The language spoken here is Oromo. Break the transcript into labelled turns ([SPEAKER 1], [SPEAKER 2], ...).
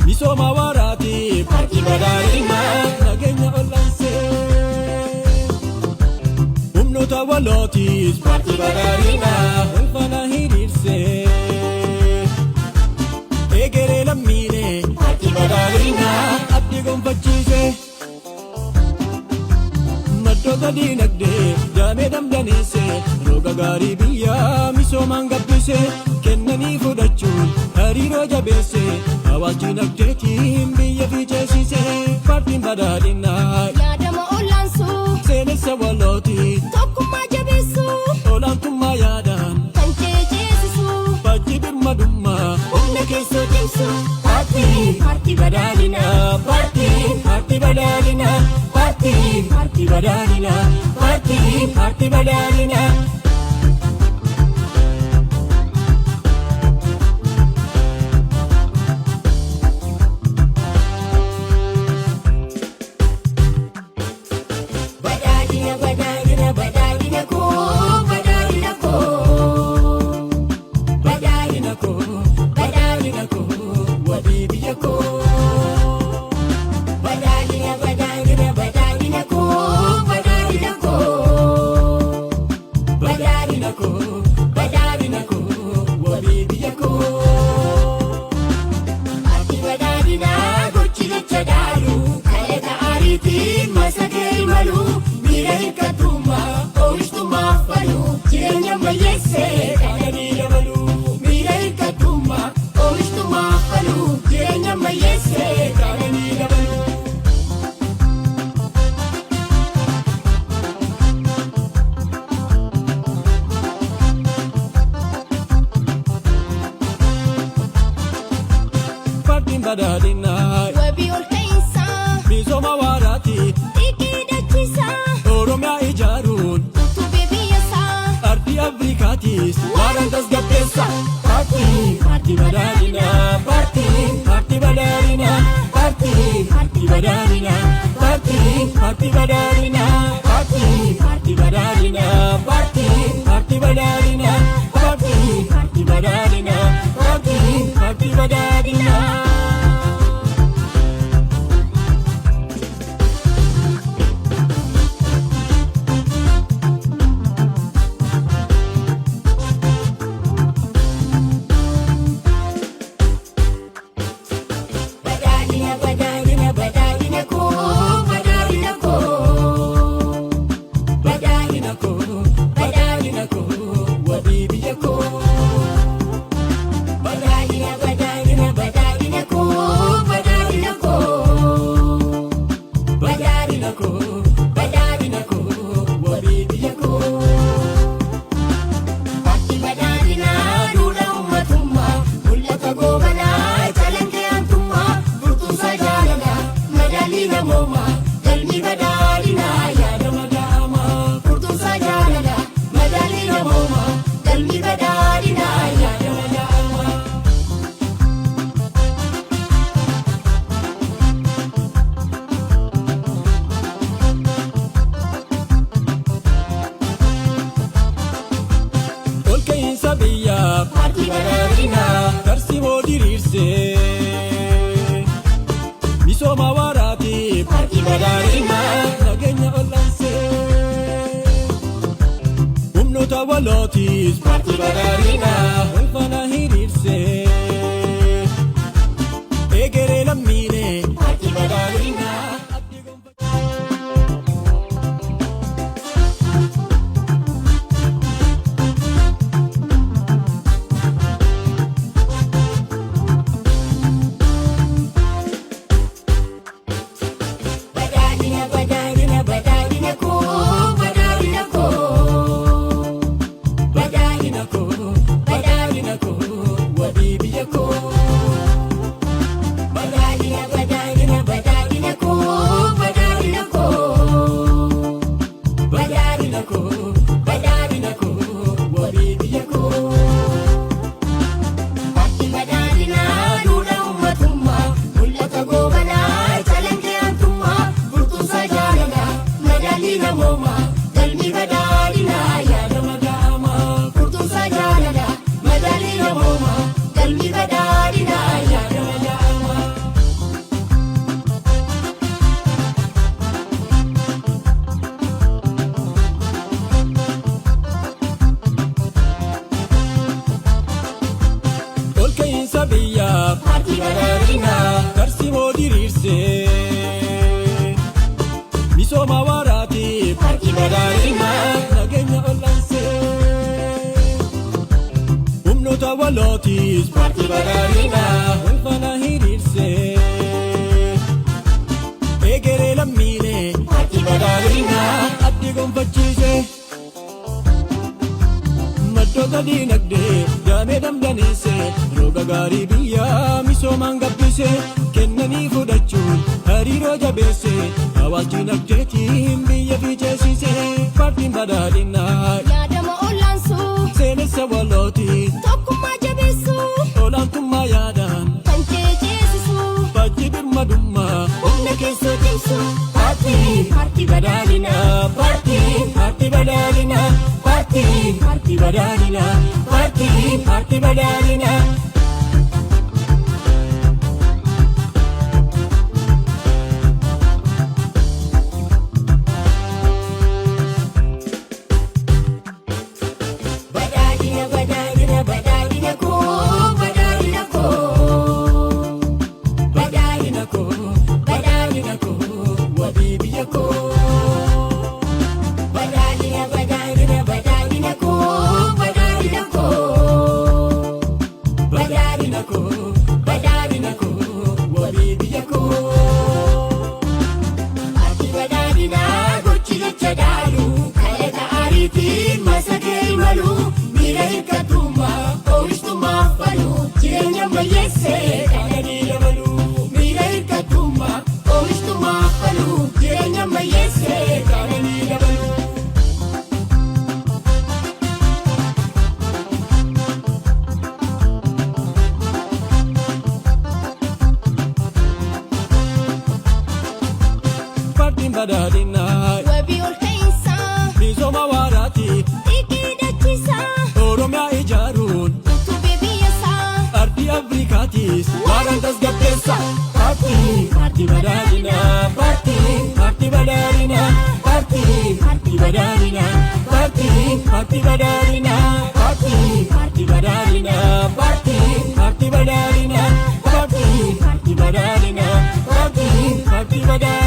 [SPEAKER 1] Misoma warati parti badalina nagenya olanse umnota waloti parti badalina ulfana hirirse egere lamine parti badalina abdi gonfachise maddoga dinagde dame damdanise roga gari biya misoma ngabbise kennani fudachun hariro jabese awajina tetim biya fijesise parti badalina
[SPEAKER 2] yadama olansu
[SPEAKER 1] sene sawaloti
[SPEAKER 2] tokkuma jabesu
[SPEAKER 1] olantuma yadan
[SPEAKER 2] kanche jesu
[SPEAKER 1] pajibir madumma
[SPEAKER 2] umne keso jesu
[SPEAKER 1] parti badalina parti badalina parti badalina parti badalina badalina
[SPEAKER 2] wabi ulkaisa
[SPEAKER 1] misoma warati
[SPEAKER 2] ikidachisa
[SPEAKER 1] oromia ijarun
[SPEAKER 2] tubebiyasa
[SPEAKER 1] ardi afrikatis warantas gapesa parti badalina parti badalina parti badalina parti badalina parti badalina parti badalina parti badalina parti badalina parti badalina tarsimo dirirse misoma warati parti badalina nagenya olanse umnota waloti parti badalina ulfana hirirse walootis paartii badhaadhinaa wal faana hiriirsee egeree lammiilee paartii badhaadhinaa addi gonfachiise maddoota diinagdee daamee damdaneesse roga gaarii biyyaa misoomaan gabbise kennanii fudhachuun hariiroo jabeesse hawaas diinagdeetiin biyya fiiceessise paartiin badhaadhinaa
[SPEAKER 2] yaadama olaansuu
[SPEAKER 1] seenessa walootii
[SPEAKER 2] tokkummaa jabeessuu
[SPEAKER 1] olaantummaa yaadaan
[SPEAKER 2] kan ceeceessisuu
[SPEAKER 1] faajjii birmadummaa
[SPEAKER 2] humna keessoo cimsuu paartii badhaadhinaa
[SPEAKER 1] paartii badhaadhinaa paartii badhaadhinaa paartii badhaadhinaa
[SPEAKER 2] badhaadhina koo badhaadhina koo
[SPEAKER 1] wabii biyya koo
[SPEAKER 2] badhaadhina koo badhaadhina koo
[SPEAKER 1] wabii biyya koo
[SPEAKER 2] paartii badhaadhinaa gochi jecha dhaalu kalaqaa ariitiin masakee imalu miira hiikkatummaa oomishtummaaf falu jireenya ammayyeessee
[SPEAKER 1] kananii dabalu
[SPEAKER 2] miira hiikkatummaa oomishtummaaf falu jireenya ammayyeessee
[SPEAKER 1] kananii dabalu paartiin badhaadhinaa
[SPEAKER 2] wabii ol ka'iinsaa
[SPEAKER 1] misooma waaraatiif
[SPEAKER 2] xiqqii dachiisaa
[SPEAKER 1] oromiyaa ijaaruun
[SPEAKER 2] utubee biyyasaa
[SPEAKER 1] ardii afrikaatis waaraan tasgabbeessa paartii badhaadhinaa paartii badhaadhinaa paartii badhaadhinaa paartii badhaadhinaa paartii badhaadhinaa paartii badhaadhinaa paartii badhaadhinaa paartii badhaadhinaa